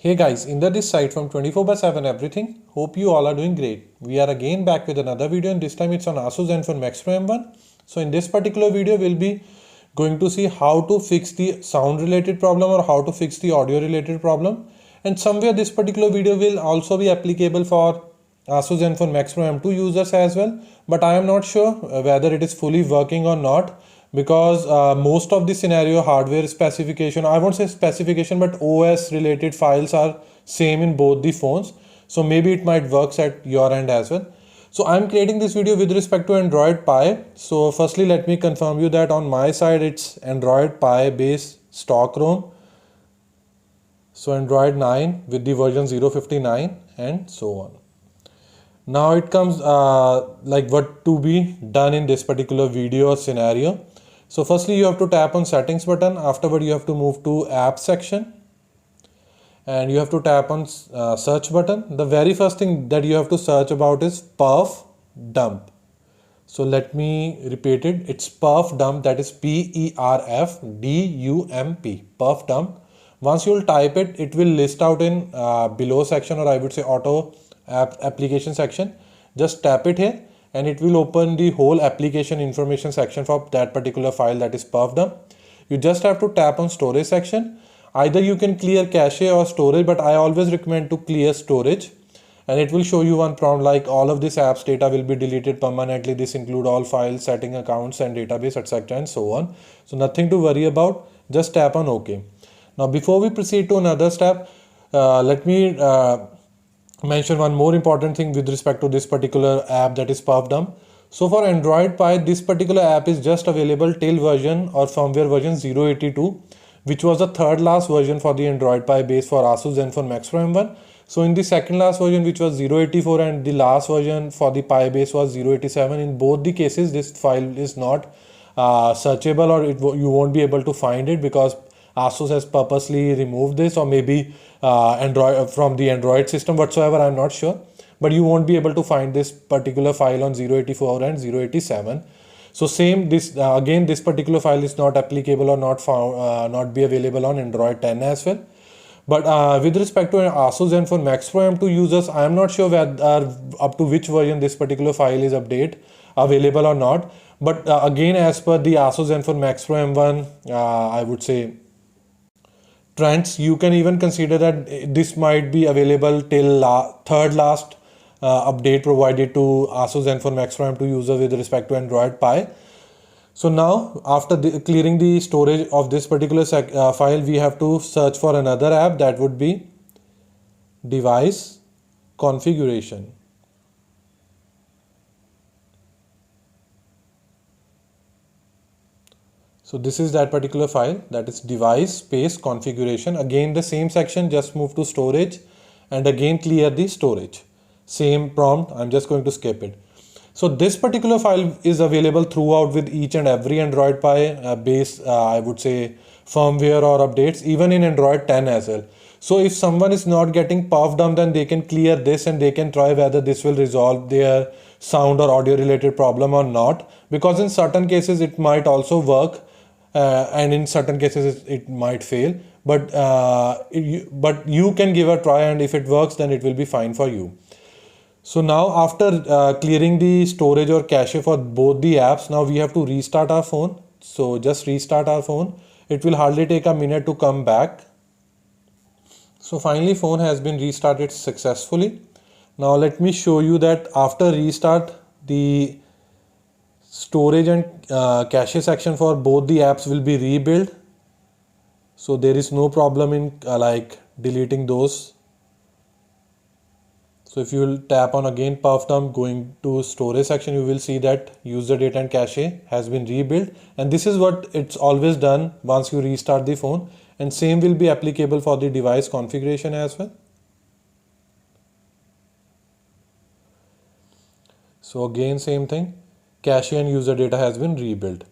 Hey guys, Inder this side from 24/7 Everything. Hope you all are doing great. We are again back with another video and this time it's on Asus Zenfone Max Pro M1. So in this particular video we'll be going to see how to fix the sound related problem or how to fix the audio related problem. And somewhere this particular video will also be applicable for Asus Zenfone Max Pro M2 users as well. But I am not sure whether it is fully working or not, because most of the scenario hardware specification, I won't say specification, but OS related files are same in both the phones. So maybe it might works at your end as well. So I'm creating this video with respect to Android Pie. So firstly, let me confirm you that on my side, it's Android Pie based stock ROM. So Android 9 with the version 059 and so on. Now it comes like what to be done in this particular video or scenario. So firstly you have to tap on settings button. Afterward you have to move to app section and you have to tap on search button. The very first thing that you have to search about is perf dump. So let me repeat it. It's perf dump, that is PERFDUMP, perf dump. Once you will type it, it will list out in below section, or I would say auto application section. Just tap it here and it will open the whole application information section for that particular file, that is perf dump. You just have to tap on storage section. Either you can clear cache or storage, but I always recommend to clear storage, and it will show you one prompt like all of this apps data will be deleted permanently. This include all files, setting accounts and database, etc. and so on. So nothing to worry about. Just tap on OK. Now before we proceed to another step, let me mention one more important thing with respect to this particular app, that is perf dump. So for Android Pie, this particular app is just available till version or firmware version 082, which was the third last version for the Android Pie base for Asus Zenfone Max Pro M1. So in the second last version, which was 084, and the last version for the Pi base was 087, in both the cases this file is not searchable, or you won't be able to find it because Asus has purposely removed this, or maybe Android from the Android system whatsoever, I'm not sure, but you won't be able to find this particular file on 084 and 087. So same, this again this particular file is not applicable or not found, not be available on Android 10 as well. But with respect to Asus Zenfone Max Pro M2 users, I am not sure whether up to which version this particular file is available or not. But again, as per the Asus Zenfone Max Pro M1, I would say trends, you can even consider that this might be available till third last update provided to Asus Zenfone Max Pro M2 user with respect to Android Pie. So now after clearing the storage of this particular file, we have to search for another app, that would be device configuration. So this is that particular file, that is device space configuration. Again the same section, just move to storage and again clear the storage. Same prompt, I'm just going to skip it. So this particular file is available throughout with each and every Android Pie base, I would say firmware or updates, even in Android 10 as well. So if someone is not getting perf dump, then they can clear this and they can try whether this will resolve their sound or audio related problem or not, because in certain cases it might also work. And in certain cases it might fail, but you can give a try, and if it works then it will be fine for you. So now after clearing the storage or cache for both the apps, now we have to restart our phone. So just restart our phone. It will hardly take a minute to come back. So finally phone has been restarted successfully. Now let me show you that after restart, the storage and cache section for both the apps will be rebuilt. So there is no problem in like deleting those. So if you will tap on again perf dump, going to storage section, you will see that user data and cache has been rebuilt, and this is what it's always done once you restart the phone, and same will be applicable for the device configuration as well. So again same thing, cache and user data has been rebuilt.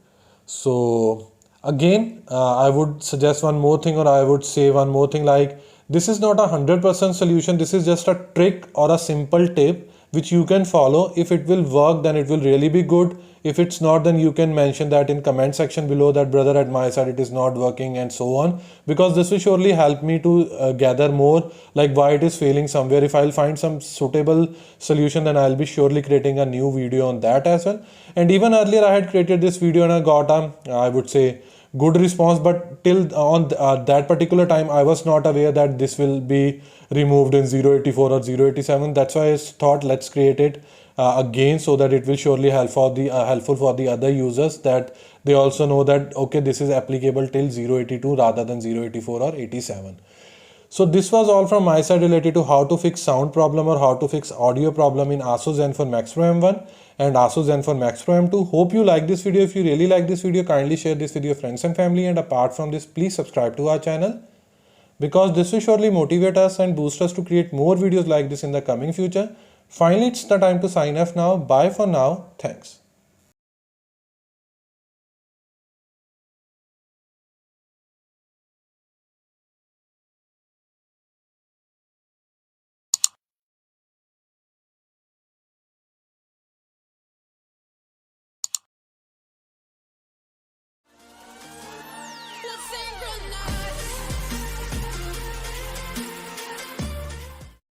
So again I would suggest one more thing, or I would say one more thing, like this is not a 100% solution. This is just a trick or a simple tip which you can follow. If it will work, then it will really be good. If it's not, then you can mention that in comment section below that brother, at my side it is not working and so on, because this will surely help me to gather more like why it is failing somewhere. If I'll find some suitable solution, then I'll be surely creating a new video on that as well. And even earlier I had created this video and I got a, I would say, good response, but till on that particular time I was not aware that this will be removed in 084 or 087. That's why I thought let's create it again, so that it will surely helpful for the other users, that they also know that okay, this is applicable till 082 rather than 084 or 87. So this was all from my side related to how to fix sound problem or how to fix audio problem in ASUS ZenFone Max Pro M1 and ASUS ZenFone Max Pro M2. Hope you like this video. If you really like this video, kindly share this with your friends and family, and apart from this, please subscribe to our channel, because this will surely motivate us and boost us to create more videos like this in the coming future. Finally, it's the time to sign off now. Bye for now. Thanks.